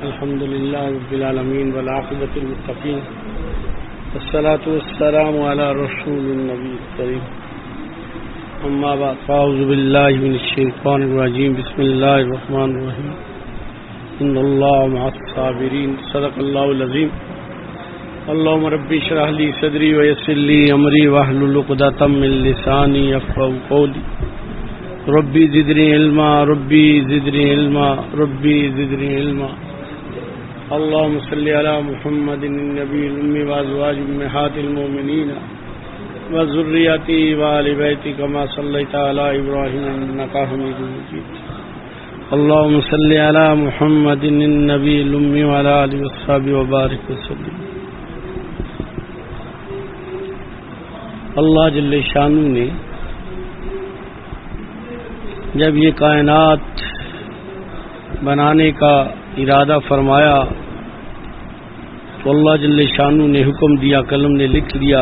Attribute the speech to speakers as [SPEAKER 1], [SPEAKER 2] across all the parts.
[SPEAKER 1] الحمد للہ رب العالمین والعاقبۃ للمتقین والصلاة والسلام علی رسول النبی الکریم اما بعد فاعوذ باللہ من الشیطان الرجیم بسم اللہ الرحمن الرحیم ان اللہ مع الصابرین صدق اللہ العظیم اللہم رب اشرح لی صدری ویسر لی امری واحلل عقدۃ من لسانی یفقهوا قولی ربی زدنی علما ربی زدنی علما ربی زدنی علما اللهم صل على محمد النبي الأمي وأزواج أمهات المؤمنين وذريته وآل بيته كما صليت على إبراهيم إنك حميد مجيد اللهم صل على محمد النبي الأمي وعلى آله وصحبه وبارك وسلم. اللہ جل شانہ نے جب یہ کائنات بنانے کا ارادہ فرمایا تو اللہ جل شانہ نے حکم دیا، قلم نے لکھ دیا،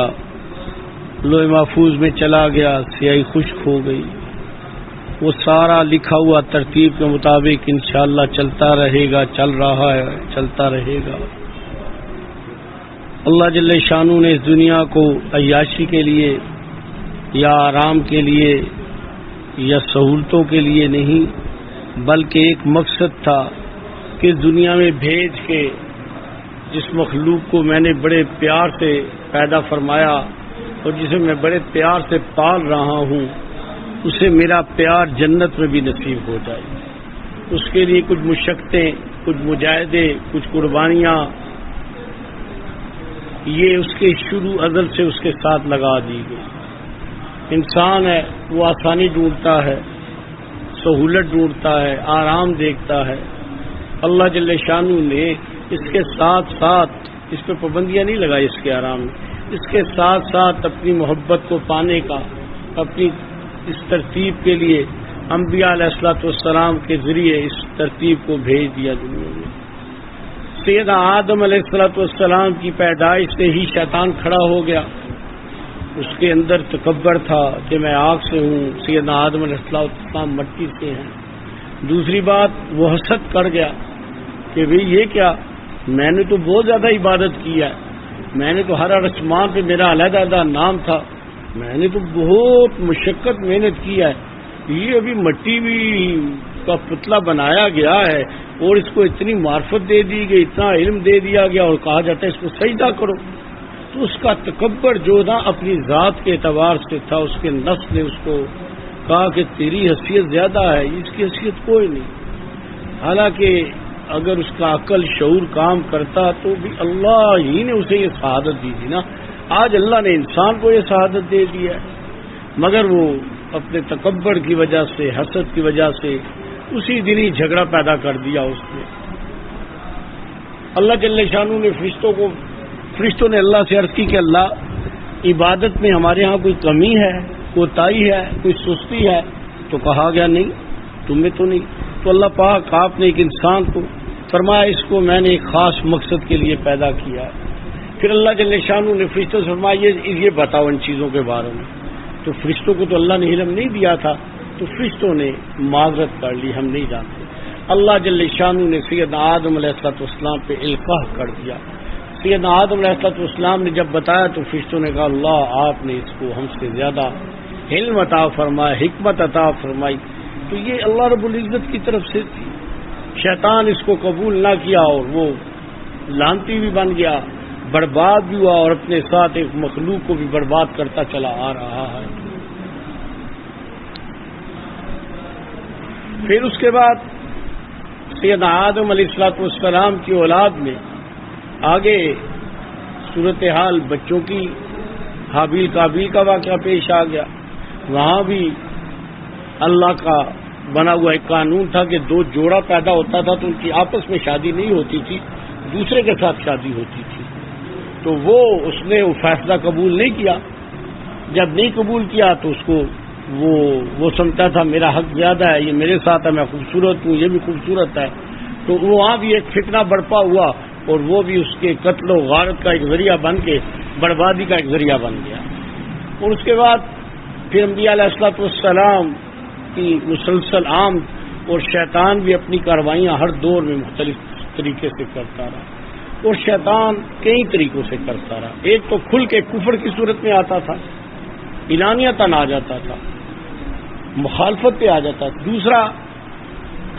[SPEAKER 1] لوح محفوظ میں چلا گیا، سیاہی خشک ہو گئی، وہ سارا لکھا ہوا ترتیب کے مطابق انشاءاللہ چلتا رہے گا، چل رہا ہے، چلتا رہے گا. اللہ جل شانہ نے اس دنیا کو عیاشی کے لیے یا آرام کے لیے یا سہولتوں کے لیے نہیں بلکہ ایک مقصد تھا کہ اس دنیا میں بھیج کے جس مخلوق کو میں نے بڑے پیار سے پیدا فرمایا اور جسے میں بڑے پیار سے پال رہا ہوں اسے میرا پیار جنت میں بھی نصیب ہو جائے. اس کے لیے کچھ مشقتیں، کچھ مجاہدے، کچھ قربانیاں یہ اس کے شروع ازل سے اس کے ساتھ لگا دی گئی. انسان ہے وہ آسانی ڈھونڈتا ہے، سہولت ڈھونڈتا ہے، آرام دیکھتا ہے. اللہ جل شانہ نے اس کے ساتھ ساتھ اس پہ پابندیاں نہیں لگائی، اس کے آرام میں اس کے ساتھ ساتھ اپنی محبت کو پانے کا اپنی اس ترتیب کے لیے انبیاء علیہ الصلوۃ والسلام کے ذریعے اس ترتیب کو بھیج دیا دنیا میں. سیدنا آدم علیہ الصلوۃ والسلام کی پیدائش سے ہی شیطان کھڑا ہو گیا. اس کے اندر تکبر تھا کہ میں آگ سے ہوں، سیدنا آدم علیہ السلام مٹی سے ہیں. دوسری بات وہ حسد کر گیا کہ بھئی یہ کیا، میں نے تو بہت زیادہ عبادت کی ہے، میں نے تو ہر آسمان پہ میرا علیحدہ نام تھا، میں نے تو بہت مشقت محنت کی ہے، یہ ابھی مٹی بھی کا پتلا بنایا گیا ہے اور اس کو اتنی معرفت دے دی گئی، اتنا علم دے دیا گیا اور کہا جاتا ہے اس کو سجدہ کرو. تو اس کا تکبر جو نا اپنی ذات کے اعتبار سے تھا، اس کے نفس نے اس کو کہا کہ تیری حیثیت زیادہ ہے، اس کی حیثیت کوئی نہیں. حالانکہ اگر اس کا عقل شعور کام کرتا تو بھی اللہ ہی نے اسے یہ شہادت دی تھی نا. آج اللہ نے انسان کو یہ شہادت دے دی ہے، مگر وہ اپنے تکبر کی وجہ سے، حسد کی وجہ سے اسی دن ہی جھگڑا پیدا کر دیا اس نے. اللہ جل شانہ نے فرشتوں نے اللہ سے عرض کی کہ اللہ عبادت میں ہمارے ہاں کوئی کمی ہے، کوتاہی ہے، کوئی سستی ہے؟ تو کہا گیا نہیں، تمہیں تو نہیں. تو اللہ پاک آپ نے ایک انسان کو فرمایا اس کو میں نے ایک خاص مقصد کے لیے پیدا کیا ہے. پھر اللہ جل شانہ نے فرشتوں سے فرمایا یہ بتاؤ ان چیزوں کے بارے میں. تو فرشتوں کو تو اللہ نے علم نہیں دیا تھا، تو فرشتوں نے معذرت کر لی، ہم نہیں جانتے. اللہ جل شانہ نے سیدنا آدم علیہ السلام پہ القاح کر دیا. سیدنا آدم علیہ السلام نے جب بتایا تو فرشتوں نے کہا اللہ آپ نے اس کو ہم سے زیادہ علم عطا فرمایا، حکمت عطا فرمائی. تو یہ اللہ رب العزت کی طرف سے تھی. شیطان اس کو قبول نہ کیا اور وہ لعنتی بھی بن گیا، برباد بھی ہوا اور اپنے ساتھ ایک مخلوق کو بھی برباد کرتا چلا آ رہا ہے. پھر اس کے بعد سیدنا آدم علیہ السلام کی اولاد میں آگے صورتحال بچوں کی حابیل کابیل کا واقعہ پیش آ گیا. وہاں بھی اللہ کا بنا ہوا ایک قانون تھا کہ دو جوڑا پیدا ہوتا تھا تو ان کی آپس میں شادی نہیں ہوتی تھی، دوسرے کے ساتھ شادی ہوتی تھی. تو وہ اس نے وہ فیصلہ قبول نہیں کیا. جب نہیں قبول کیا تو اس کو وہ سمجھتا تھا میرا حق زیادہ ہے، یہ میرے ساتھ ہے، میں خوبصورت ہوں، یہ بھی خوبصورت ہے. تو وہاں بھی ایک فتنہ برپا ہوا اور وہ بھی اس کے قتل و غارت کا ایک ذریعہ بن کے بربادی کا ایک ذریعہ بن گیا. اور اس کے بعد پھر انبیاء علیہ السلام کی مسلسل عام اور شیطان بھی اپنی کاروائیاں ہر دور میں مختلف طریقے سے کرتا رہا، اور شیطان کئی طریقوں سے کرتا رہا۔ ایک تو کھل کے کفر کی صورت میں آتا تھا، اعلانیتاً آ جاتا تھا، مخالفت پہ آ جاتا تھا۔ دوسرا،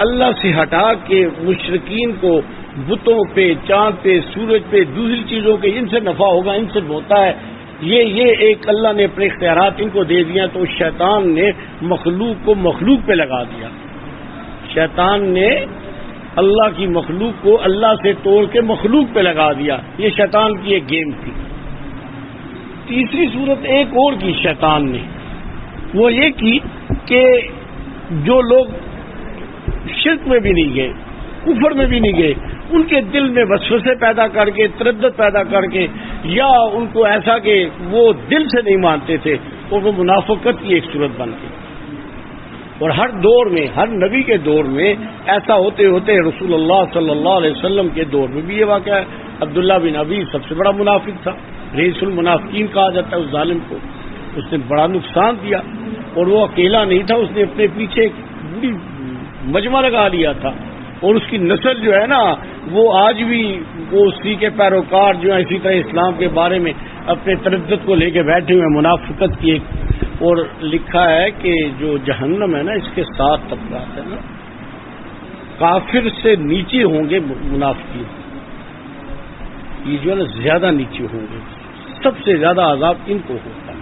[SPEAKER 1] اللہ سے ہٹا کے مشرکین کو بتوں پہ، چاند پہ، سورج پہ، دوسری چیزوں کے ان سے نفع ہوگا، ان سے ہوتا ہے، یہ ایک اللہ نے اپنے اختیارات ان کو دے دیا، تو شیطان نے مخلوق کو مخلوق پہ لگا دیا۔ شیطان نے اللہ کی مخلوق کو اللہ سے توڑ کے مخلوق پہ لگا دیا۔ یہ شیطان کی ایک گیم تھی۔ تیسری صورت ایک اور کی شیطان نے، وہ یہ کی کہ جو لوگ شرک میں بھی نہیں گئے، کفر میں بھی نہیں گئے، ان کے دل میں وسوسے پیدا کر کے، تردد پیدا کر کے، یا ان کو ایسا کہ وہ دل سے نہیں مانتے تھے، اور وہ منافقت کی ایک صورت بن گئی۔ اور ہر دور میں، ہر نبی کے دور میں ایسا ہوتے ہوتے رسول اللہ صلی اللہ علیہ وسلم کے دور میں بھی یہ واقعہ ہے۔ عبداللہ بن ابی سب سے بڑا منافق تھا، رئیس المنافقین کہا جاتا ہے اس ظالم کو۔ اس نے بڑا نقصان دیا، اور وہ اکیلا نہیں تھا، اس نے اپنے پیچھے ایک بڑی مجمع لگا لیا تھا، اور اس کی نسل جو ہے نا وہ آج بھی وہ اسی کے پیروکار جو ہیں اسی طرح اسلام کے بارے میں اپنے تردد کو لے کے بیٹھے ہوئے، منافقت کی ایک۔ اور لکھا ہے کہ جو جہنم ہے نا اس کے 7 طبقات ہیں نا، کافر سے نیچے ہوں گے منافقین، یہ جو ہے نا زیادہ نیچے ہوں گے، سب سے زیادہ عذاب ان کو ہوتا ہے،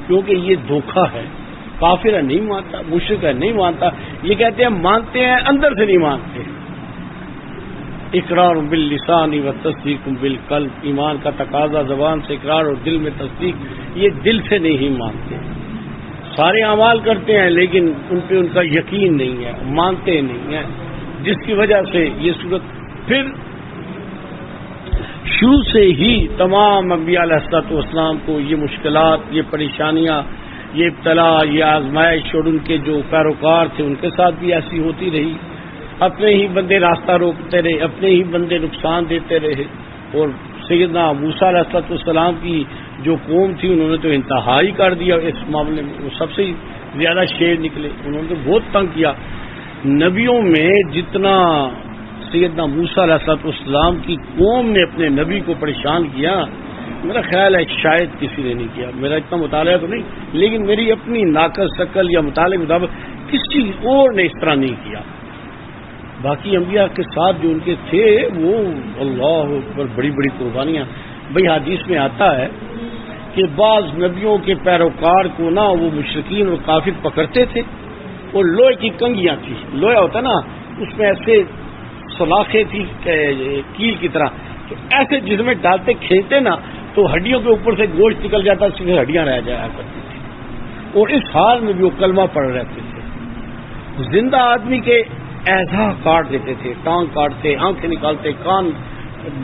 [SPEAKER 1] کیونکہ یہ دھوکہ ہے۔ کافر ہے نہیں مانتا، مشرک ہے نہیں مانتا، یہ کہتے ہیں مانتے ہیں، اندر سے نہیں مانتے۔ اقرار باللسان و تصدیق بالقلب، ایمان کا تقاضا زبان سے اقرار اور دل میں تصدیق، یہ دل سے نہیں مانتے۔ سارے اعمال کرتے ہیں لیکن ان پہ ان کا یقین نہیں ہے، مانتے نہیں ہیں، جس کی وجہ سے یہ صورت پھر شروع سے ہی تمام انبیاء علیہ الصلوۃ والسلام کو یہ مشکلات، یہ پریشانیاں، یہ ابتلا، یہ آزمائش، اور ان کے جو پیروکار تھے ان کے ساتھ بھی ایسی ہوتی رہی۔ اپنے ہی بندے راستہ روکتے رہے، اپنے ہی بندے نقصان دیتے رہے، اور سیدنا موسیٰ علیہ الصلوۃ والسلام کی جو قوم تھی انہوں نے تو انتہائی کر دیا اس معاملے میں، وہ سب سے زیادہ شیر نکلے، انہوں نے تو بہت تنگ کیا۔ نبیوں میں جتنا سیدنا موسیٰ علیہ الصلوۃ والسلام کی قوم نے اپنے نبی کو پریشان کیا، میرا خیال ہے شاید کسی نے نہیں کیا۔ میرا اتنا مطالعہ تو نہیں، لیکن میری اپنی ناقص عقل یا مطالعے کے مطابق کسی اور نے اس طرح نہیں کیا۔ باقی انبیاء کے ساتھ جو ان کے تھے وہ اللہ اکبر بڑی بڑی قربانیاں۔ بھئی حدیث میں آتا ہے کہ بعض نبیوں کے پیروکار کو نا وہ مشرکین اور کافر پکڑتے تھے، اور لوہے کی کنگیاں تھی، لوہا ہوتا نا اس میں ایسے سلاخیں تھی کیل کی طرح، تو ایسے جس میں ڈالتے کھینچتے نا تو ہڈیوں کے اوپر سے گوشت نکل جاتا، صرف ہڈیاں رہ جایا کرتی تھی، اور اس حال میں بھی وہ کلمہ پڑھ رہتے تھے۔ زندہ آدمی کے اعضاء کاٹ دیتے تھے، ٹانگ کاٹتے، آنکھیں نکالتے، کان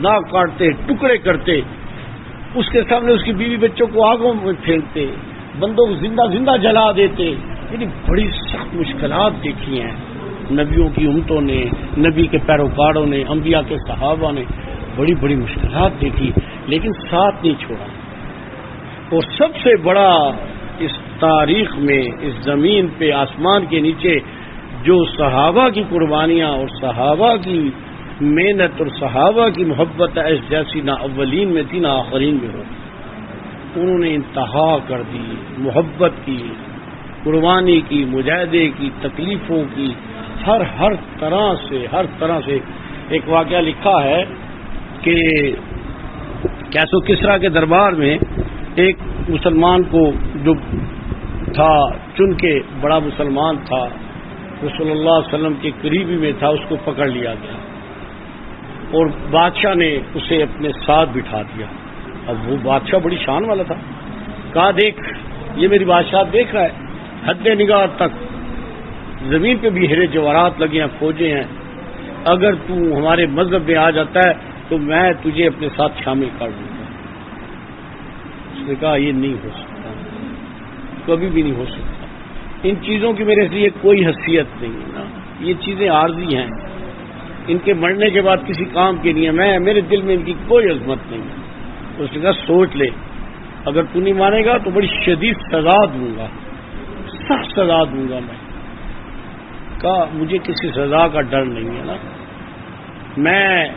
[SPEAKER 1] ناک کاٹتے، ٹکڑے کرتے، اس کے سامنے اس کی بیوی بچوں کو آگوں میں پھینکتے، بندوں کو زندہ زندہ جلا دیتے۔ یعنی بڑی سخت مشکلات دیکھی ہیں نبیوں کی امتوں نے، نبی کے پیروکاروں نے، انبیاء کے صحابہ نے بڑی بڑی مشکلات دیکھی، لیکن ساتھ نہیں چھوڑا۔ اور سب سے بڑا اس تاریخ میں، اس زمین پہ، آسمان کے نیچے جو صحابہ کی قربانیاں اور صحابہ کی محنت اور صحابہ کی محبت ہے، اس جیسی نہ اولین میں تھی نہ آخرین میں ہو۔ انہوں نے انتہا کر دی، محبت کی، قربانی کی، مجاہدے کی، تکلیفوں کی، ہر طرح سے ایک واقعہ لکھا ہے کہ کیسو کسریٰ کے دربار میں ایک مسلمان کو جو تھا چن کے بڑا مسلمان تھا، رسول اللہ صلی اللہ علیہ وسلم کے قریبی میں تھا، اس کو پکڑ لیا گیا اور بادشاہ نے اسے اپنے ساتھ بٹھا دیا۔ اب وہ بادشاہ بڑی شان والا تھا، کہا دیکھ یہ میری بادشاہ دیکھ رہا ہے، حد نگاہ تک زمین پہ بھی ہیرے جواہرات لگے ہیں، فوجیں ہیں، اگر تو ہمارے مذہب میں آ جاتا ہے تو میں تجھے اپنے ساتھ شامل کر دوں گا۔ اس نے کہا یہ نہیں ہو سکتا، کبھی بھی نہیں ہو سکتا، ان چیزوں کی میرے لیے کوئی حیثیت نہیں ہے نا، یہ چیزیں عارضی ہیں، ان کے مرنے کے بعد کسی کام کے نہیں ہے، میرے دل میں ان کی کوئی عظمت نہیں ہے۔ تو اس نے کہا سوچ لے، اگر تو نہیں مانے گا تو بڑی شدید سزا دوں گا، سخت سزا دوں گا۔ میں کہا مجھے کسی سزا کا ڈر نہیں ہے نا، میں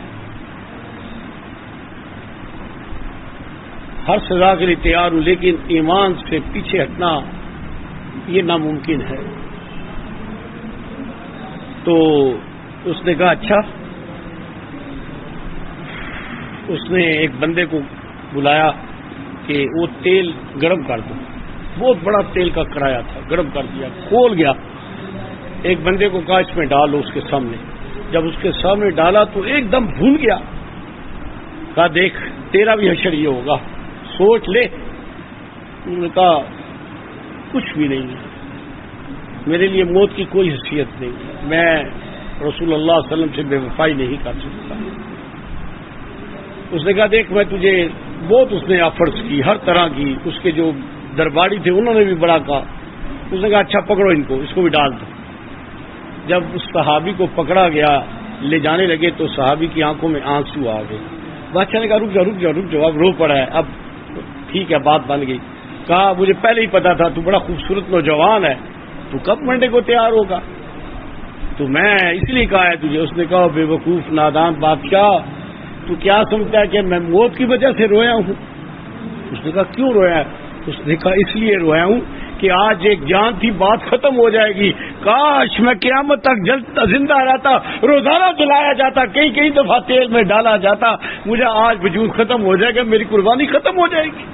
[SPEAKER 1] ہر سزا کے لیے تیار ہوں، لیکن ایمان سے پیچھے ہٹنا یہ ناممکن ہے۔ تو اس نے کہا اچھا۔ اس نے ایک بندے کو بلایا کہ وہ تیل گرم کر دو، بہت بڑا تیل کا کڑایا تھا، گرم کر دیا، کھول گیا، ایک بندے کو کہا اس میں ڈالو اس کے سامنے، جب اس کے سامنے ڈالا تو ایک دم بھون گیا، کہا دیکھ تیرا بھی حشر یہ ہوگا، سوچ لے۔ انہوں نے کہا کچھ بھی نہیں، میرے لیے موت کی کوئی حیثیت نہیں، میں رسول اللہ صلی اللہ علیہ وسلم سے بے وفائی نہیں کر سکتا۔ اس نے کہا دیکھ میں تجھے بہت، اس نے آفرز کی ہر طرح کی، اس کے جو درباری تھے انہوں نے بھی بڑا کہا۔ اس نے کہا اچھا پکڑو ان کو، اس کو بھی ڈال دو۔ جب اس صحابی کو پکڑا گیا لے جانے لگے تو صحابی کی آنکھوں میں آنسو آ گئے۔ بادشاہ نے کہا رک جاؤ رک جاؤ رک جاؤ، اب رو پڑا ہے، اب ٹھیک ہے بات بن گئی۔ کہا مجھے پہلے ہی پتا تھا تو بڑا خوبصورت نوجوان ہے، تو کب مرنے کو تیار ہوگا، تو میں اس لیے کہا ہے تجھے۔ اس نے کہا بے وقوف نادان بادشاہ، تو کیا سمجھتا ہے کہ میں موت کی وجہ سے رویا ہوں؟ اس نے کہا کیوں رویا ہے؟ اس نے کہا اس لیے رویا ہوں کہ آج ایک جان تھی، بات ختم ہو جائے گی، کاش میں قیامت تک زندہ رہتا، روزانہ جلایا جاتا، کئی کئی دفعہ تیل میں ڈالا جاتا، مجھے آج وجود ختم ہو جائے گا، میری قربانی ختم ہو جائے گی۔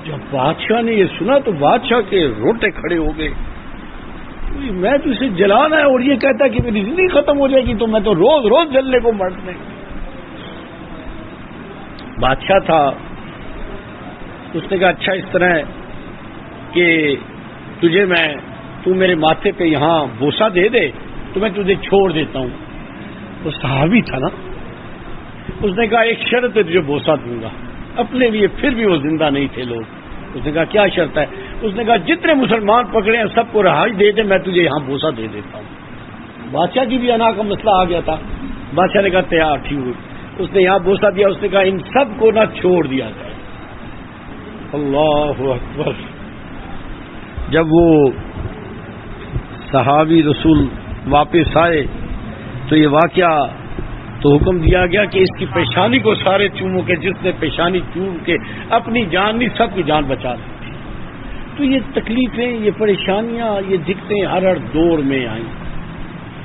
[SPEAKER 1] جب بادشاہ نے یہ سنا تو بادشاہ کے روٹے کھڑے ہو گئے، میں تو اسے جلانا ہے اور یہ کہتا ہے کہ میری زندگی ختم ہو جائے گی، تو میں تو روز روز جلنے کو مرنے۔ بادشاہ تھا، اس نے کہا اچھا اس طرح ہے کہ تو میرے ماتھے پہ یہاں بوسہ دے دے تو میں تجھے چھوڑ دیتا ہوں۔ وہ صحابی تھا نا، اس نے کہا ایک شرط ہے تجھے بوسہ دوں گا، اپنے لیے پھر بھی وہ زندہ نہیں تھے لوگ۔ اس نے کہا کیا شرط ہے؟ اس نے کہا جتنے مسلمان پکڑے ہیں سب کو رہائی دے دے، میں تجھے یہاں بوسہ دے دیتا ہوں۔ بادشاہ کی بھی انا کا مسئلہ آ گیا تھا، بادشاہ نے کہا تیار ٹھیک ہوئی، اس نے یہاں بوسہ دیا، اس نے کہا ان سب کو نہ چھوڑ دیا جائے۔ اللہ اکبر۔ جب وہ صحابی رسول واپس آئے تو یہ واقعہ تو حکم دیا گیا کہ اس کی پیشانی کو سارے چوموں کے، جس نے پیشانی چوم کے اپنی جان نہیں سب کی جان بچا لی تھی۔ تو یہ تکلیفیں، یہ پریشانیاں، یہ دقتیں ہر دور میں آئیں،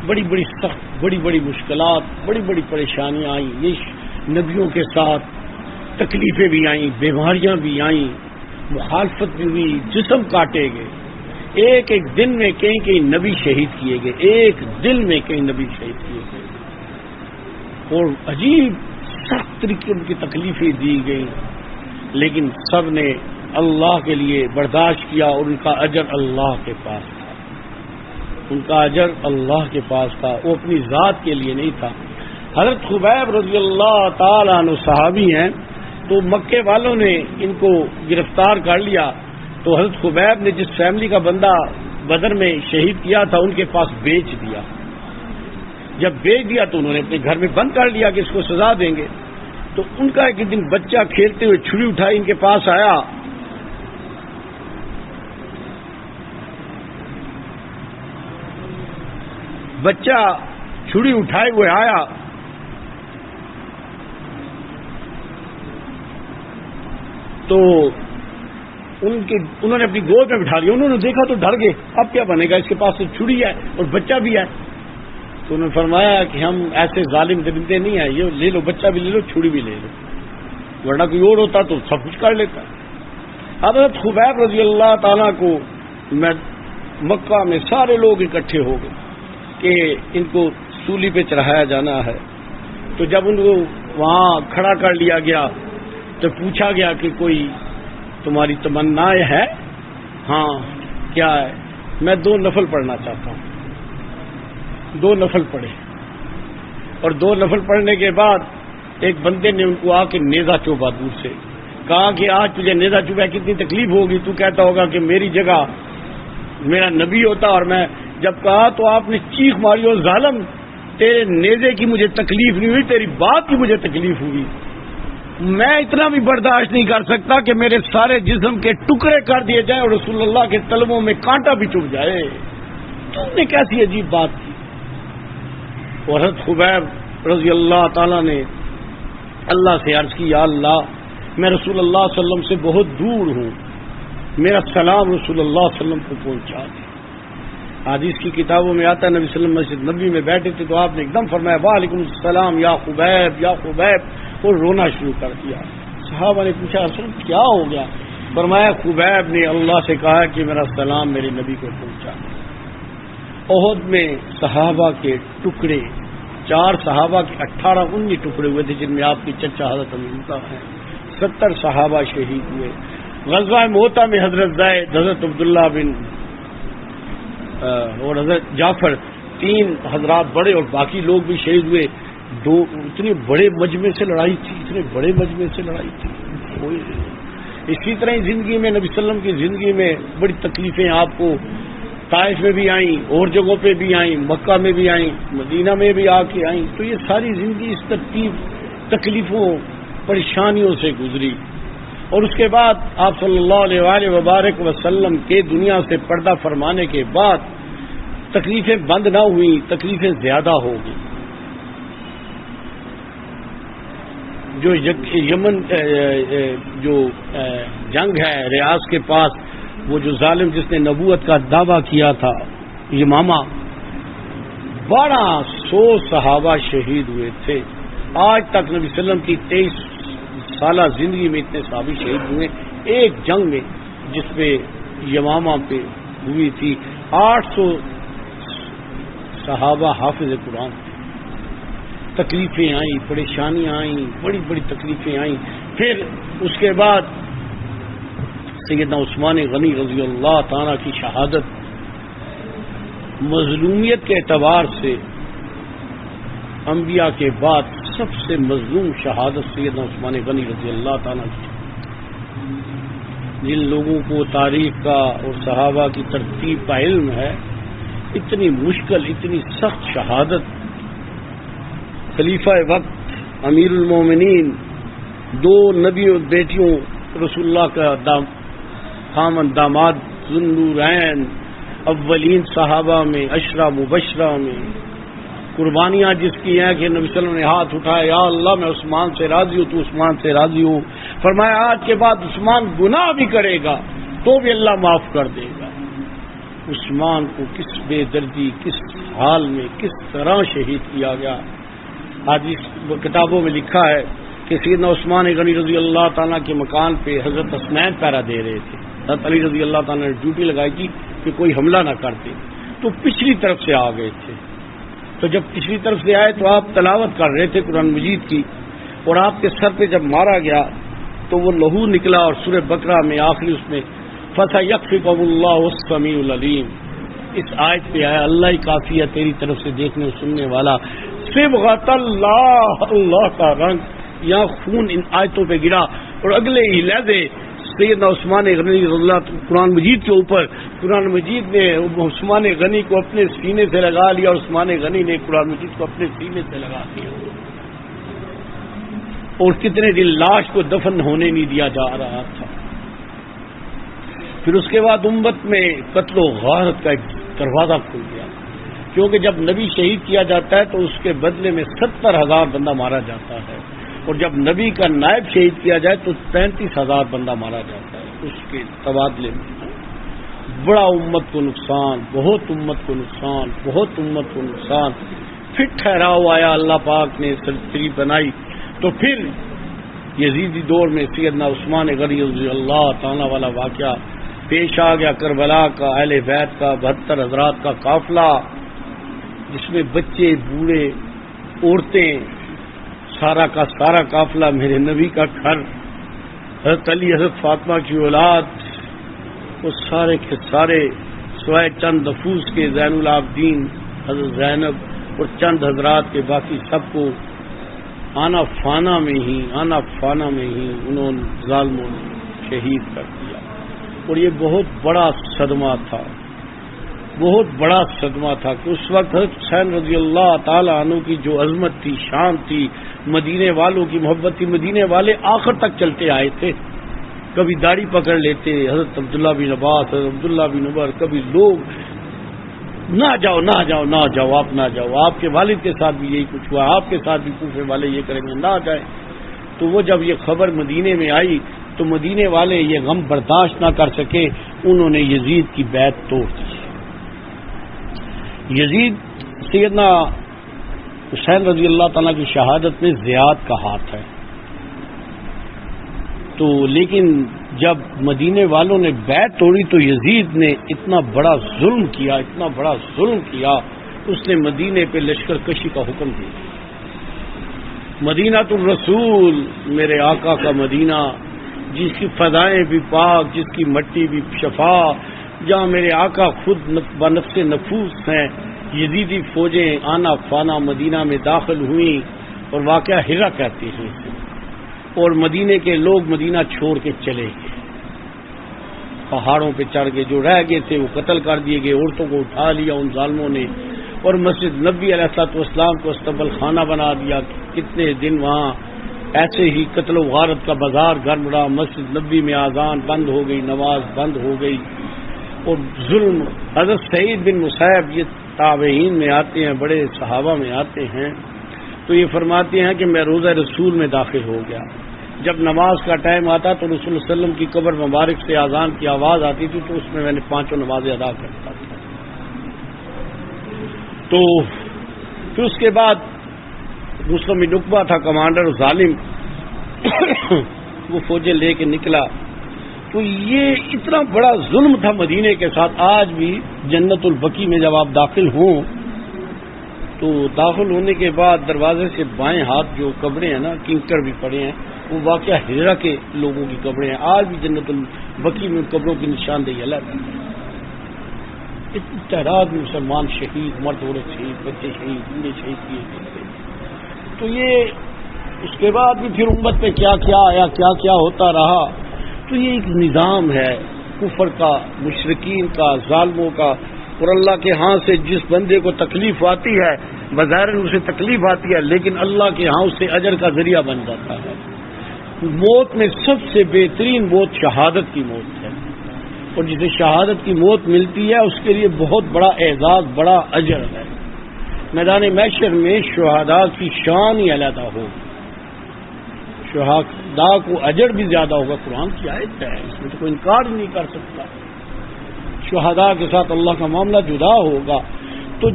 [SPEAKER 1] بڑی بڑی سخت، بڑی بڑی مشکلات، بڑی بڑی پریشانیاں آئیں، یہ نبیوں کے ساتھ تکلیفیں بھی آئیں، بیماریاں بھی آئیں، مخالفت بھی ہوئی، جسم کاٹے گئے، ایک ایک دن میں کئی کئی نبی شہید کیے گئے، ایک دن میں کئی نبی شہید کیے گئے، اور عجیب سخت طریقے کی تکلیفیں دی گئیں، لیکن سب نے اللہ کے لیے برداشت کیا اور ان کا اجر اللہ کے پاس تھا، ان کا اجر اللہ کے پاس تھا، وہ اپنی ذات کے لیے نہیں تھا۔ حضرت خبیب رضی اللہ تعالیٰ عنہ صحابی ہیں، تو مکے والوں نے ان کو گرفتار کر لیا، تو حضرت خبیب نے جس فیملی کا بندہ بدر میں شہید کیا تھا ان کے پاس بیچ دیا۔ جب بیچ دیا تو انہوں نے اپنے گھر میں بند کر لیا کہ اس کو سزا دیں گے۔ تو ان کا ایک دن بچہ کھیلتے ہوئے چھری اٹھائی ان کے پاس آیا، بچہ چھری اٹھائے ہوئے آیا، تو انہوں نے اپنی گود میں بٹھا لیا، انہوں نے دیکھا تو ڈر گئے، اب کیا بنے گا، اس کے پاس تو چھری ہے اور بچہ بھی ہے۔ تو انہوں نے فرمایا کہ ہم ایسے ظالم درندے نہیں ہیں، یہ لے لو، بچہ بھی لے لو، چھری بھی لے لو، ورنہ کوئی اور ہوتا تو سب کچھ کر لیتا۔ حضرت خبیب رضی اللہ تعالیٰ کو مکہ میں سارے لوگ اکٹھے ہو گئے کہ ان کو سولی پہ چڑھایا جانا ہے۔ تو جب ان کو وہاں کھڑا کر لیا گیا تو پوچھا گیا کہ کوئی تمہاری تمنا ہے؟ ہاں کیا ہے؟ میں 2 نفل پڑھنا چاہتا ہوں۔ 2 نفل پڑھے، اور 2 نفل پڑھنے کے بعد ایک بندے نے ان کو آ کے نیزہ چوبا دور سے، کہا کہ آج تجھے نیزہ چوبا کتنی تکلیف ہوگی، تو کہتا ہوگا کہ میری جگہ میرا نبی ہوتا، اور میں جب کہا تو آپ نے چیخ ماری، اور ظالم تیرے نیزے کی مجھے تکلیف نہیں ہوئی، تیری بات کی مجھے تکلیف ہوئی، میں اتنا بھی برداشت نہیں کر سکتا کہ میرے سارے جسم کے ٹکڑے کر دیے جائیں اور رسول اللہ کے تلووں میں کانٹا بھی چبھ جائے۔ تم نے کیسی عجیب بات کی؟ اور حضرت خبیب رضی اللہ تعالیٰ نے اللہ سے عرض کی یا اللہ میں رسول اللہ صلی اللہ علیہ وسلم سے بہت دور ہوں، میرا سلام رسول اللہ صلی اللہ علیہ وسلم کو پہنچا دے۔ حدیث کی کتابوں میں آتا ہے نبی صلی اللہ علیہ وسلم مسجد نبی میں بیٹھے تھے تو آپ نے ایک دم فرمایا وعلیکم السلام یا خبیب یا خبیب، اور رونا شروع کر دیا۔ صحابہ نے پوچھا رسول کیا ہو گیا؟ فرمایا خبیب نے اللہ سے کہا کہ میرا سلام میرے نبی کو پہنچا دے۔ احد میں صحابہ کے ٹکڑے 4 صحابہ کے 18-19 ٹکڑے ہوئے تھے، جن میں آپ کی چچا حضرت امینہ ہیں، 70 صحابہ شہید ہوئے۔ غزوہ موتا میں حضرت زید، حضرت عبداللہ بن اور حضرت جعفر 3 حضرات بڑے اور باقی لوگ بھی شہید ہوئے۔ اتنے بڑے مجمع سے لڑائی تھی، اتنے بڑے مجمع سے لڑائی تھی۔ اسی طرح ہی زندگی میں نبی صلی اللہ علیہ وسلم کی زندگی میں بڑی تکلیفیں آپ کو طائف میں بھی آئیں، اور جگہوں پہ بھی آئیں، مکہ میں بھی آئیں، مدینہ میں بھی آ کے آئیں۔ تو یہ ساری زندگی اس ترتیب تکلیفوں پریشانیوں سے گزری، اور اس کے بعد آپ صلی اللہ علیہ وآلہ وبارک وسلم کے دنیا سے پردہ فرمانے کے بعد تکلیفیں بند نہ ہوئیں، تکلیفیں زیادہ ہو گئی۔ جو یمن جو جنگ ہے ریاض کے پاس، وہ جو ظالم جس نے نبوت کا دعویٰ کیا تھا یمامہ، 1200 صحابہ شہید ہوئے تھے۔ آج تک نبی صلی اللہ علیہ وسلم کی 23 سالہ زندگی میں اتنے صحابی شہید ہوئے ایک جنگ میں جس پہ یمامہ پہ ہوئی تھی۔ 800 صحابہ حافظ قرآن تھے۔ تکلیفیں آئیں، پریشانیاں آئیں، بڑی بڑی تکلیفیں آئیں۔ پھر اس کے بعد سیدنا عثمان غنی رضی اللہ تعالیٰ کی شہادت، مظلومیت کے اعتبار سے انبیاء کے بعد سب سے مظلوم شہادت سیدنا عثمان غنی رضی اللہ تعالیٰ کی۔ جن لوگوں کو تاریخ کا اور صحابہ کی ترتیب کا علم ہے، اتنی مشکل اتنی سخت شہادت، خلیفہ وقت امیر المومنین، 2 نبی اور بیٹیوں رسول اللہ کا خامن داماد ذوالنورین، اولین صحابہ میں 10 مبشرہ میں، قربانیاں جس کی ہیں کہ نبی صلی اللہ علیہ وسلم نے ہاتھ اٹھایا یا اللہ میں عثمان سے راضی ہوں، تو عثمان سے راضی ہوں۔ فرمایا آج کے بعد عثمان گناہ بھی کرے گا تو بھی اللہ معاف کر دے گا۔ عثمان کو کس بے دردی، کس حال میں، کس طرح شہید کیا گیا۔ آج اس کتابوں میں لکھا ہے کہ سیدنا عثمان غنی رضی اللہ تعالیٰ کے مکان پہ حضرت حسنین پہرا دے رہے تھے۔ حضرت علی رضی اللہ تعالیٰ نے ڈیوٹی لگائی تھی کہ کوئی حملہ نہ کرتے، تو پچھلی طرف سے آ گئے تھے۔ تو جب پچھلی طرف سے آئے تو آپ تلاوت کر رہے تھے قرآن مجید کی، اور آپ کے سر پہ جب مارا گیا تو وہ لہو نکلا، اور سورہ بقرہ میں آخری اس میں فَسَيَكْفِكُمُ اللَّهُ السَّمِيعُ الْعَلِيمُ، اس آیت پہ آیا اللہ ہی کافی ہے تیری طرف سے دیکھنے اور سننے والا۔ صبغۃ اللہ، اللہ کا رنگ، یہاں خون ان آیتوں پہ گرا، اور اگلے ہی لہجے سیدنا عثمان غنی رضی اللہ قرآن مجید کے اوپر، قرآن مجید نے عثمان غنی کو اپنے سینے سے لگا لیا، اور عثمان غنی نے قرآن مجید کو اپنے سینے سے لگا دیا، اور کتنے دن لاش کو دفن ہونے نہیں دیا جا رہا تھا۔ پھر اس کے بعد امت میں قتل و غارت کا ایک دروازہ کھل گیا، کیونکہ جب نبی شہید کیا جاتا ہے تو اس کے بدلے میں 70,000 بندہ مارا جاتا ہے، اور جب نبی کا نائب شہید کیا جائے تو 35,000 بندہ مارا جاتا ہے۔ اس کے تبادلے میں بڑا امت کو نقصان، بہت امت کو نقصان، بہت امت کو نقصان۔ پھر ٹھہراؤ آیا، اللہ پاک نے سرسری بنائی، تو پھر یزیدی دور میں سیدنا عثمان غنی رضی اللہ تعالیٰ والا واقعہ پیش آ گیا، کربلا کا، اہل بیت کا 72 حضرات کا قافلہ، جس میں بچے، بوڑھے، عورتیں، سارا کا سارا قافلہ میرے نبی کا گھر، حضرت علی، حضرت فاطمہ کی اولاد، وہ سارے کے سارے سوائے چند نفوس کے زین العابدین حضرت زینب اور چند حضرات کے باقی سب کو آنا فانا میں ہی انہوں نے ظالموں نے شہید کر دیا۔ اور یہ بہت بڑا صدمہ تھا، بہت بڑا صدمہ تھا کہ اس وقت حضرت حسین رضی اللہ تعالی عنہ کی جو عظمت تھی، شان تھی، مدینے والوں کی محبت تھی، مدینے والے آخر تک چلتے آئے تھے، کبھی داڑھی پکڑ لیتے، حضرت عبداللہ بن عباس، حضرت عبداللہ بن عمر، کبھی لوگ نہ جاؤ نہ جاؤ نہ جاؤ، آپ نہ جاؤ، آپ کے والد کے ساتھ بھی یہی کچھ ہوا، آپ کے ساتھ بھی کوفے والے یہ کریں گے، نہ جائیں۔ تو وہ جب یہ خبر مدینے میں آئی تو مدینے والے یہ غم برداشت نہ کر سکے، انہوں نے یزید کی بیعت توڑ دی۔ یزید سیدنا حسین رضی اللہ تعالیٰ کی شہادت میں زیاد کا ہاتھ ہے، تو لیکن جب مدینے والوں نے بیعت توڑی تو یزید نے اتنا بڑا ظلم کیا، اتنا بڑا ظلم کیا، اس نے مدینے پہ لشکر کشی کا حکم دیا۔ مدینہ الرسول، میرے آقا کا مدینہ، جس کی فضائیں بھی پاک، جس کی مٹی بھی شفا، جہاں میرے آقا خود بنفس نفوس ہیں، یزیدی فوجیں آنا فانا مدینہ میں داخل ہوئیں، اور واقعہ ہرا کہتے ہیں، اور مدینے کے لوگ مدینہ چھوڑ کے چلے گئے، پہاڑوں پہ چڑھ گئے، جو رہ گئے تھے وہ قتل کر دیے گئے، عورتوں کو اٹھا لیا ان ظالموں نے، اور مسجد نبی علیہ الصلوۃ والسلام کو استقبال خانہ بنا دیا۔ کتنے دن وہاں ایسے ہی قتل و غارت کا بازار گرم رہا، مسجد نبی میں اذان بند ہو گئی، نماز بند ہو گئی، اور ظلم۔ حضرت سعید بن مسیب، یہ تابعین میں آتے ہیں، بڑے صحابہ میں آتے ہیں، تو یہ فرماتے ہیں کہ میں روضہ رسول میں داخل ہو گیا، جب نماز کا ٹائم آتا تو رسول اللہ علیہ وسلم کی قبر مبارک سے اذان کی آواز آتی تھی، تو اس میں میں نے 5 نمازیں ادا کرتا تھا۔ تو پھر اس کے بعد مسلم بن عقبہ تھا کمانڈر ظالم، وہ فوجیں لے کے نکلا، تو یہ اتنا بڑا ظلم تھا مدینے کے ساتھ۔ آج بھی جنت البقیع میں جب آپ داخل ہوں تو داخل ہونے کے بعد دروازے سے بائیں ہاتھ جو قبریں ہیں نا، کنکر بھی پڑے ہیں، وہ واقعہ ہجرہ کے لوگوں کی قبریں ہیں۔ آج بھی جنت البقیع میں قبروں کی نشاندہی الگ ہے۔ اتنی تعداد میں مسلمان شہید، مرد عورت شہید، بچے شہید، بوڑھے شہید کیے گئے۔ تو یہ اس کے بعد بھی پھر امت پہ کیا کیا آیا، کیا کیا ہوتا رہا۔ تو یہ ایک نظام ہے کفر کا، مشرکین کا، ظالموں کا، اور اللہ کے ہاں سے جس بندے کو تکلیف آتی ہے، بظاہر اسے تکلیف آتی ہے، لیکن اللہ کے ہاں اس سے اجر کا ذریعہ بن جاتا ہے۔ موت میں سب سے بہترین موت شہادت کی موت ہے، اور جسے شہادت کی موت ملتی ہے اس کے لیے بہت بڑا اعزاز، بڑا اجر ہے۔ میدان محشر میں شہداء کی شان ہی علیحدہ ہو، شہداء کو اجر بھی زیادہ ہوگا۔ قرآن کی آیت ہے، اس میں تو کوئی انکار ہی نہیں کر سکتا۔ شہداء کے ساتھ اللہ کا معاملہ جدا ہوگا۔ تو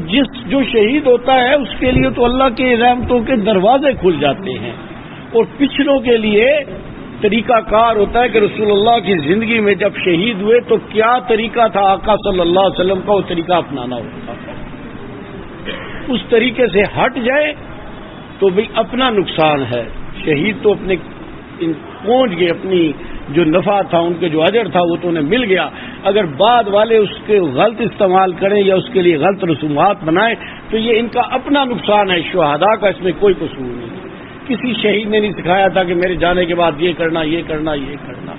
[SPEAKER 1] جو شہید ہوتا ہے اس کے لیے تو اللہ کے رحمتوں کے دروازے کھل جاتے ہیں، اور پچھلوں کے لیے طریقہ کار ہوتا ہے کہ رسول اللہ کی زندگی میں جب شہید ہوئے تو کیا طریقہ تھا آقا صلی اللہ علیہ وسلم کا، وہ طریقہ اپنانا ہوتا ہے۔ اس طریقے سے ہٹ جائے تو بھئی اپنا نقصان ہے۔ شہید تو اپنے پہنچ گئے، اپنی جو نفع تھا، ان کے جو اجر تھا وہ تو انہیں مل گیا۔ اگر بعد والے اس کے غلط استعمال کریں یا اس کے لیے غلط رسومات بنائیں تو یہ ان کا اپنا نقصان ہے، شہداء کا اس میں کوئی قصور نہیں۔ کسی شہید نے نہیں سکھایا تھا کہ میرے جانے کے بعد یہ کرنا، یہ کرنا، یہ کرنا۔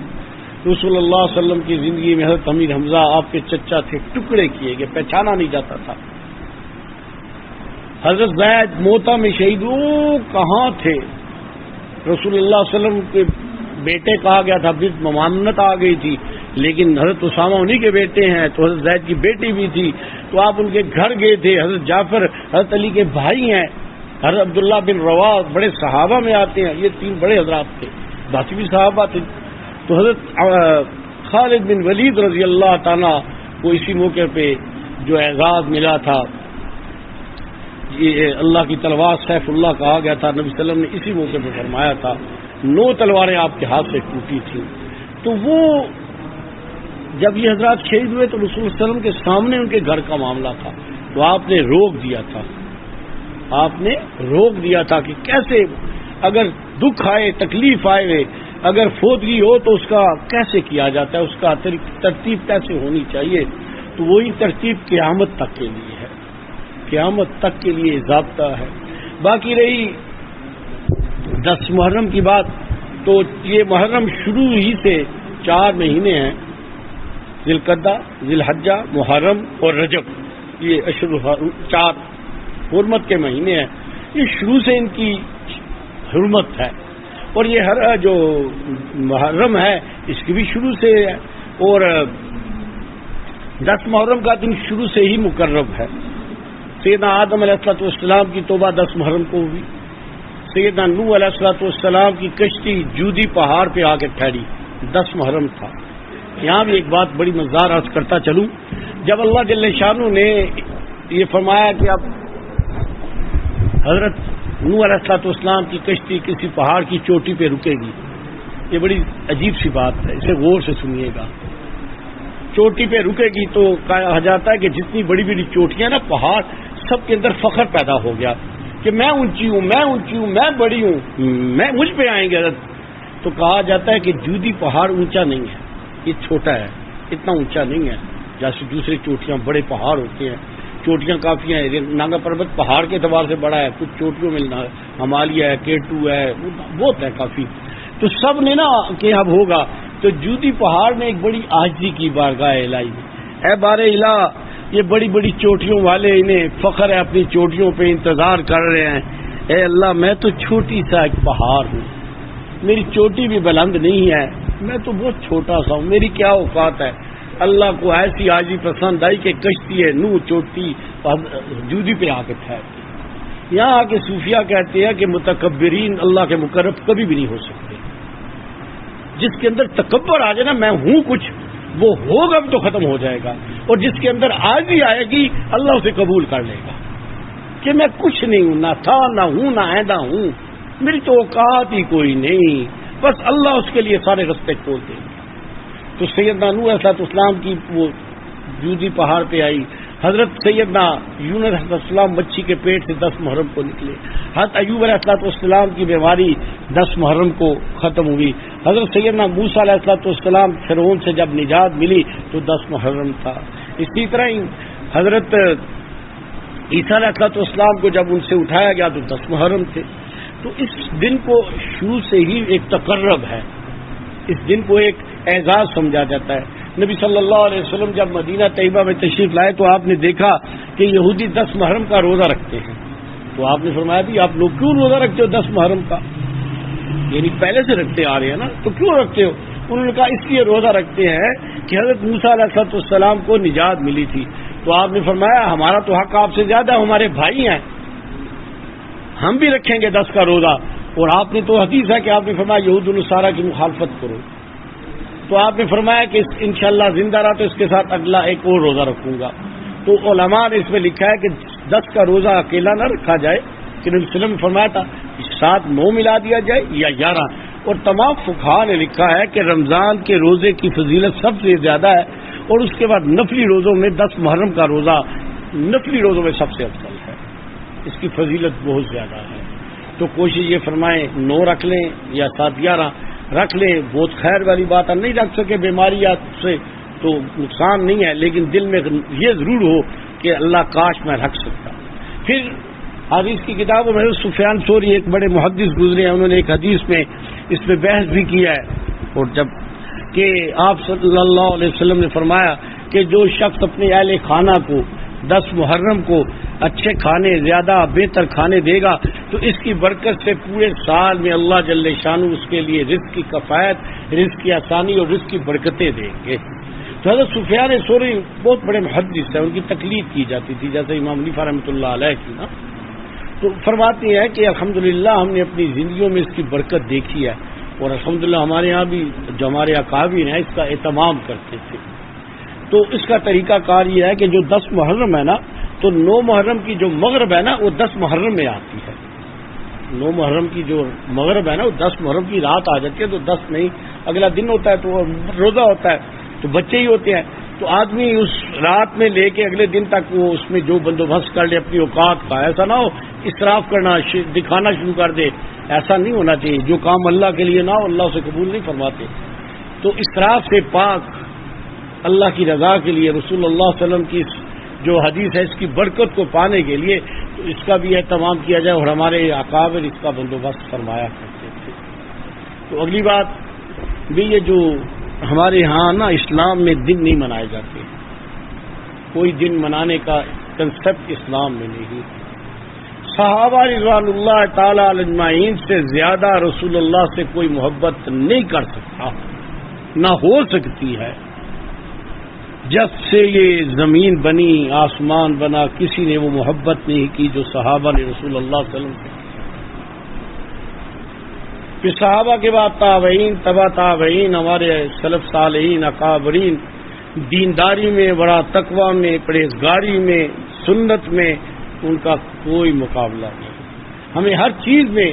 [SPEAKER 1] رسول اللہ صلی اللہ علیہ وسلم کی زندگی میں حضرت امیر حمزہ آپ کے چچا تھے، ٹکڑے کیے گئے، پہچانا نہیں جاتا تھا۔ حضرت زید موتا میں شہید، وہ کہاں تھے؟ رسول اللہ صلی اللہ علیہ وسلم کے بیٹے کہا گیا تھا، پھر ممانعت آ گئی تھی، لیکن حضرت اسامہ انہی کے بیٹے ہیں، تو حضرت زید کی بیٹی بھی تھی، تو آپ ان کے گھر گئے تھے۔ حضرت جعفر حضرت علی کے بھائی ہیں، حضرت عبداللہ بن رواح بڑے صحابہ میں آتے ہیں، یہ 3 بڑے حضرات تھے، باقی بھی صحابہ تھے۔ تو حضرت خالد بن ولید رضی اللہ تعالیٰ کو اسی موقع پہ جو اعزاز ملا تھا، یہ اللہ کی تلوار سیف اللہ کہا گیا تھا، نبی صلی اللہ علیہ وسلم نے اسی موقع پہ فرمایا تھا، 9 تلواریں آپ کے ہاتھ سے ٹوٹی تھیں۔ تو وہ جب یہ حضرات شہید ہوئے تو رسول اللہ علیہ وسلم کے سامنے ان کے گھر کا معاملہ تھا، تو آپ نے روک دیا تھا، آپ نے روک دیا تھا کہ کیسے اگر دکھ آئے، تکلیف آئے، اگر فوتگی ہو تو اس کا کیسے کیا جاتا ہے، اس کا ترتیب کیسے ہونی چاہیے۔ تو وہی ترتیب قیامت تک کے لیے ہے، قیامت تک کے لیے ضابطہ ہے۔ باقی رہی 10 محرم کی بات، تو یہ محرم شروع ہی سے 4 مہینے ہیں، ذی القعدہ، ذی الحجہ، محرم اور رجب، یہ اشہر 4 حرمت کے مہینے ہیں۔ یہ شروع سے ان کی حرمت ہے، اور یہ ہر جو محرم ہے اس کی بھی شروع سے ہے، اور 10 محرم کا دن شروع سے ہی مقرب ہے. سیدنا آدم علیہ السلام کی توبہ 10 محرم کو ہوئی. سیدنا نوح علیہ السلام کی کشتی جودی پہاڑ پہ آ کے ٹھہری 10 محرم تھا. یہاں بھی ایک بات بڑی مزدار عرض کرتا چلوں. جب اللہ جل شانہ نے یہ فرمایا کہ اب حضرت نوح علیہ السلام کی کشتی کسی پہاڑ کی چوٹی پہ رکے گی، یہ بڑی عجیب سی بات ہے، اسے غور سے سنیے گا. چوٹی پہ رکے گی تو کہا جاتا ہے کہ جتنی بڑی بڑی چوٹیاں نا پہاڑ، سب کے اندر فخر پیدا ہو گیا کہ میں اونچی ہوں، میں اونچی ہوں، میں بڑی ہوں، میں مجھ پہ آئیں گے حضرت. تو کہا جاتا ہے کہ جودی پہاڑ اونچا نہیں ہے، یہ چھوٹا ہے، اتنا اونچا نہیں ہے جیسے دوسرے چوٹیاں بڑے پہاڑ ہوتے ہیں. چوٹیاں کافی ہیں، ناگا پروت پہاڑ کے اعتبار سے بڑا ہے، کچھ چوٹیوں میں ہمالیہ ہے، K2 ہے، بہت ہے کافی. تو سب نے نا کہ اب ہوگا، تو جودی پہاڑ نے ایک بڑی عاجزی کی بارگاہ الہی میں، اے بار الہ، یہ بڑی بڑی چوٹیوں والے انہیں فخر ہے، اپنی چوٹیوں پہ انتظار کر رہے ہیں. اے اللہ، میں تو چھوٹی سا ایک پہاڑ ہوں، میری چوٹی بھی بلند نہیں ہے، میں تو بہت چھوٹا سا ہوں، میری کیا اوقات ہے. اللہ کو ایسی عاجزی پسند آئی کہ کشتی ہے نوح چوٹی جودی پہ آ کے ٹھہرتی. یہاں آ کے صوفیہ کہتے ہیں کہ متکبرین اللہ کے مقرب کبھی بھی نہیں ہو سکتے. جس کے اندر تکبر آ جائے نا، میں ہوں کچھ، وہ ہوگا بھی تو ختم ہو جائے گا. اور جس کے اندر عاجزی آئے گی، اللہ اسے قبول کر لے گا کہ میں کچھ نہیں ہوں، نہ تھا، نہ ہوں، نہ آئندہ ہوں، میری تو اوقات ہی کوئی نہیں، بس اللہ اس کے لیے سارے رستے کھول دیں گے. تو سیدنا نوح علیہ السلام کی وہ جودی پہاڑ پہ آئی. حضرت سیدنا یونس علیہ السلام مچھی کے پیٹ سے 10 محرم کو نکلے. حضرت ایوب علیہ السلام کی بیماری 10 محرم کو ختم ہوئی. حضرت سیدنا موسیٰ علیہ السلام فرعون سے جب نجات ملی تو 10 محرم تھا. اسی طرح ہی حضرت عیسیٰ علیہ السلام کو جب ان سے اٹھایا گیا تو 10 محرم تھے. تو اس دن کو شروع سے ہی ایک تقرب ہے، اس دن کو ایک اعزاز سمجھا جاتا ہے. نبی صلی اللہ علیہ وسلم جب مدینہ طیبہ میں تشریف لائے تو آپ نے دیکھا کہ یہودی 10 محرم کا روزہ رکھتے ہیں. تو آپ نے فرمایا بھی آپ لوگ کیوں روزہ رکھتے ہو 10 محرم کا؟ یعنی پہلے سے رکھتے آ رہے ہیں نا، تو کیوں رکھتے ہو؟ انہوں نے کہا اس لیے روزہ رکھتے ہیں کہ حضرت موسیٰ علیہ السلام کو نجات ملی تھی. تو آپ نے فرمایا ہمارا تو حق آپ سے زیادہ ہے، ہمارے بھائی ہیں، ہم بھی رکھیں گے 10 کا روزہ. اور آپ نے تو حدیث ہے کہ آپ نے فرمایا یہود و نصارہ کی مخالفت کرو. تو آپ نے فرمایا کہ انشاءاللہ زندہ رہا تو اس کے ساتھ اگلا ایک اور روزہ رکھوں گا. تو علماء نے اس میں لکھا ہے کہ 10 کا روزہ اکیلا نہ رکھا جائے، کہ نبی صلی اللہ علیہ وسلم نے فرمایا تھا 7 9 ملا دیا جائے یا 11. اور تمام فقہاء نے لکھا ہے کہ رمضان کے روزے کی فضیلت سب سے زیادہ ہے، اور اس کے بعد نفلی روزوں میں 10 محرم کا روزہ نفلی روزوں میں سب سے افضل ہے، اس کی فضیلت بہت زیادہ ہے. تو کوشش یہ فرمائیں 9 رکھ لیں یا 7 11 رکھ لیں، بہت خیر والی بات ہے. نہیں رکھ سکے بیماریات سے تو نقصان نہیں ہے، لیکن دل میں یہ ضرور ہو کہ اللہ کاش میں رکھ سکتا. پھر حدیث کی کتابوں میں سفیان ثوری ایک بڑے محدث گزرے ہیں، انہوں نے ایک حدیث میں اس پہ بحث بھی کیا ہے. اور جب کہ آپ صلی اللہ علیہ وسلم نے فرمایا کہ جو شخص اپنے اہل خانہ کو 10 محرم کو اچھے کھانے، زیادہ بہتر کھانے دے گا تو اس کی برکت سے پورے سال میں اللہ جل شانہ اس کے لیے رزق کی کفایت، رزق کی آسانی اور رزق کی برکتیں دیں گے. تو حضرت سفیان ثوری بہت بڑے محدث ہیں، ان کی تقلید کی جاتی تھی جیسے امام حنیفہ رحمۃ اللہ علیہ کی نا. تو فرماتے ہیں کہ الحمدللہ ہم نے اپنی زندگیوں میں اس کی برکت دیکھی ہے، اور الحمدللہ ہمارے ہاں بھی جو ہمارے اکابر ہیں اس کا اہتمام کرتے تھے. تو اس کا طریقہ کار یہ ہے کہ جو 10 محرم ہے نا، تو 9 محرم کی جو مغرب ہے نا وہ 10 محرم میں آتی ہے. 9 محرم کی جو مغرب ہے نا وہ 10 محرم کی رات آ جاتی ہے. تو 10 نہیں، اگلا دن ہوتا ہے تو روزہ ہوتا ہے، تو بچے ہی ہوتے ہیں. تو آدمی اس رات میں لے کے اگلے دن تک وہ اس میں جو بندوبست کر لے اپنی اوقات کا. ایسا نہ ہو اسراف کرنا، دکھانا شروع کر دے، ایسا نہیں ہونا چاہیے. جو کام اللہ کے لیے نہ ہو اللہ اسے قبول نہیں فرماتے. تو اسراف سے پاک اللہ کی رضا کے لیے رسول اللہ صلی اللہ علیہ وسلم کی جو حدیث ہے اس کی برکت کو پانے کے لیے تو اس کا بھی اہتمام کیا جائے، اور ہمارے اکابر اس کا بندوبست فرمایا کرتے تھے. تو اگلی بات بھی یہ جو ہمارے ہاں نا اسلام میں دن نہیں منائے جاتے، کوئی دن منانے کا کنسپٹ اسلام میں نہیں. صحابہ رضوان اللہ تعالی علیہ اجمعین سے زیادہ رسول اللہ سے کوئی محبت نہیں کر سکتا، نہ ہو سکتی ہے. جب سے یہ زمین بنی آسمان بنا کسی نے وہ محبت نہیں کی جو صحابہ نے رسول اللہ صلی اللہ علیہ وسلم سے. پھر صحابہ کے بعد تابعین، تبع تابعین، ہمارے سلف صالحین اکابرین، دینداری میں، بڑا تقوی میں، پرہیزگاری میں، سنت میں ان کا کوئی مقابلہ نہیں. ہمیں ہر چیز میں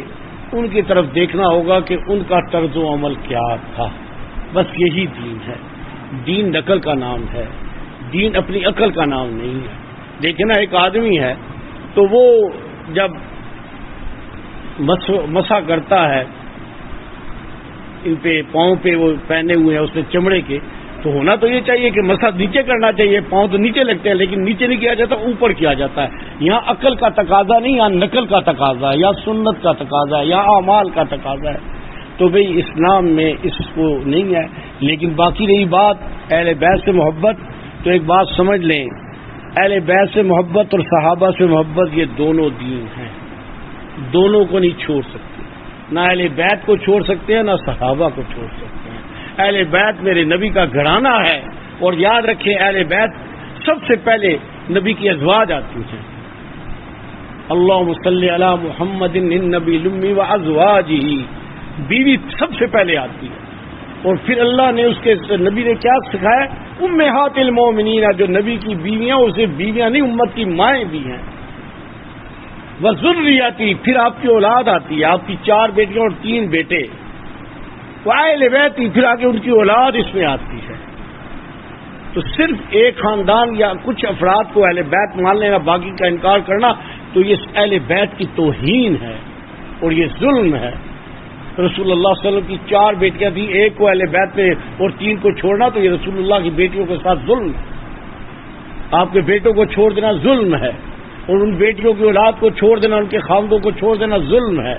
[SPEAKER 1] ان کی طرف دیکھنا ہوگا کہ ان کا طرز و عمل کیا تھا. بس یہی دین ہے. دین نقل کا نام ہے، دین اپنی عقل کا نام نہیں ہے. دیکھنا ایک آدمی ہے تو وہ جب مسح کرتا ہے، ان پہ پاؤں پہ وہ پہنے ہوئے ہیں اس نے چمڑے کے، تو ہونا تو یہ چاہیے کہ مسح نیچے کرنا چاہیے، پاؤں تو نیچے لگتے ہیں لیکن نیچے نہیں کیا جاتا، اوپر کیا جاتا ہے. یہاں عقل کا تقاضا نہیں، یہاں نقل کا تقاضا ہے، یا سنت کا تقاضا ہے، یا اعمال کا تقاضا ہے. تو بھئی اسلام میں اس کو نہیں ہے. لیکن باقی رہی بات اہل بیت سے محبت، تو ایک بات سمجھ لیں، اہل بیت سے محبت اور صحابہ سے محبت یہ دونوں دین ہیں، دونوں کو نہیں چھوڑ سکتے. نہ اہل بیت کو چھوڑ سکتے ہیں، نہ صحابہ کو چھوڑ سکتے ہیں. اہل بیت میرے نبی کا گھرانہ ہے، اور یاد رکھیں اہل بیت سب سے پہلے نبی کی ازواج آتی ہیں. اللہم صلی علی محمد النبی الامی و ازواجہ، بیوی سب سے پہلے آتی ہے. اور پھر اللہ نے اس کے نبی نے کیا سکھایا؟ امہات المومنین، جو نبی کی بیویاں اسے بیویاں نہیں، امت کی مائیں بھی ہیں. وذریتی، پھر آپ کی اولاد آتی ہے، آپ کی 4 بیٹیاں اور 3 بیٹے. اہل بیت، پھر آگے ان کی اولاد اس میں آتی ہے. تو صرف ایک خاندان یا کچھ افراد کو اہل بیت مان لینا، باقی کا انکار کرنا، تو یہ اہل بیت کی توہین ہے اور یہ ظلم ہے. رسول اللہ صلی اللہ علیہ وسلم کی 4 بیٹیاں تھیں، ایک کو اہل بیت میں اور 3 کو چھوڑنا، تو یہ رسول اللہ کی بیٹیوں کے ساتھ ظلم ہے. آپ کے بیٹوں کو چھوڑ دینا ظلم ہے، اور ان بیٹیوں کی اولاد کو چھوڑ دینا، ان کے خاندوں کو چھوڑ دینا ظلم ہے.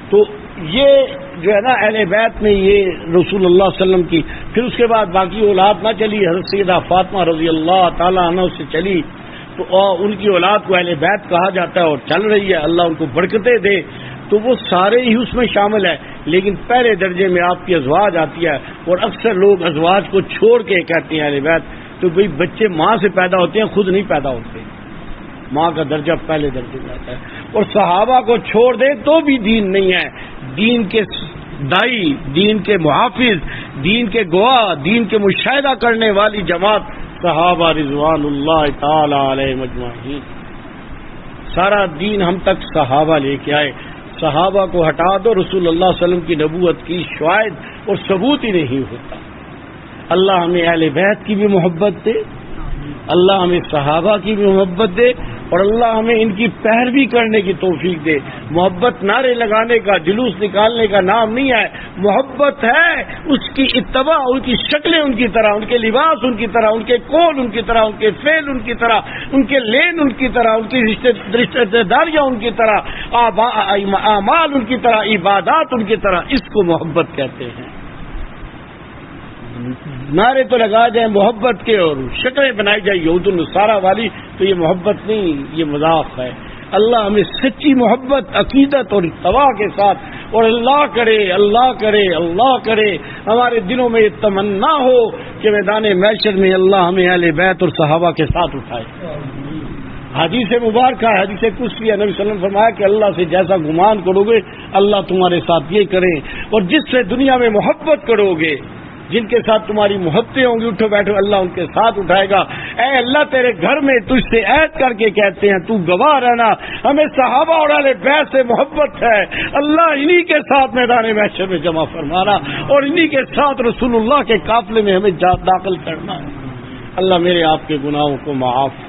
[SPEAKER 1] تو یہ جو ہے نا اہل بیت میں یہ رسول اللہ صلی اللہ علیہ وسلم کی، پھر اس کے بعد باقی اولاد نہ چلی، حضرت سیدہ فاطمہ رضی اللہ تعالیٰ عنہ سے چلی، تو ان کی اولاد کو اہل بیت کہا جاتا ہے اور چل رہی ہے. اللہ ان کو برکتیں دے. تو وہ سارے ہی اس میں شامل ہیں. لیکن پہلے درجے میں آپ کی ازواج آتی ہے، اور اکثر لوگ ازواج کو چھوڑ کے کہتے ہیں اہل بیت. تو بھئی بچے ماں سے پیدا ہوتے ہیں، خود نہیں پیدا ہوتے. ماں کا درجہ پہلے درجے میں آتا ہے. اور صحابہ کو چھوڑ دے تو بھی دین نہیں ہے. دین کے دائی، دین کے محافظ، دین کے گواہ، دین کے مشاہدہ کرنے والی جماعت صحابہ رضوان اللہ تعالی علیہ مجمعین. سارا دین ہم تک صحابہ لے کے آئے. صحابہ کو ہٹا دو، رسول اللہ صلی اللہ علیہ وسلم کی نبوت کی شواہد اور ثبوت ہی نہیں ہوتا. اللہ ہمیں اہل بیت کی بھی محبت دے، اللہ ہمیں صحابہ کی بھی محبت دے، اور اللہ ہمیں ان کی پیروی کرنے کی توفیق دے. محبت نعرے لگانے کا، جلوس نکالنے کا نام نہیں ہے. محبت ہے اس کی اتباع، ان کی شکلیں ان کی طرح، ان کے لباس ان کی طرح، ان کے قول ان کی طرح، ان کے فعل ان کی طرح، ان کے لین ان کی طرح، ان کی رشتہ داریاں ان کی طرح، اعمال ان کی طرح، عبادات ان کی طرح. اس کو محبت کہتے ہیں. نعرے تو لگا جائیں محبت کے اور شکلیں بنائی جائیں یہود النصارہ والی، تو یہ محبت نہیں، یہ مذاق ہے. اللہ ہمیں سچی محبت، عقیدت اور اتباع کے ساتھ، اور اللہ کرے اللہ کرے اللہ کرے ہمارے دلوں میں یہ تمنا ہو کہ میدان محشر میں اللہ ہمیں اہل بیت اور صحابہ کے ساتھ اٹھائے. حدیث مبارکہ ہے، حدیث قدسی ہے، نبی صلی اللہ علیہ وسلم فرمایا کہ اللہ سے جیسا گمان کرو گے اللہ تمہارے ساتھ یہ کرے، اور جس سے دنیا میں محبت کرو گے، جن کے ساتھ تمہاری محبتیں ہوں گی، اٹھو بیٹھو اللہ ان کے ساتھ اٹھائے گا. اے اللہ تیرے گھر میں تجھ سے عہد کر کے کہتے ہیں، تو گواہ رہنا ہمیں صحابہ اور اہل بیت سے محبت ہے. اللہ انہی کے ساتھ میدان محشر میں جمع فرمانا، اور انہی کے ساتھ رسول اللہ کے قافلے میں ہمیں داخل کرنا. اللہ میرے آپ کے گناہوں کو معاف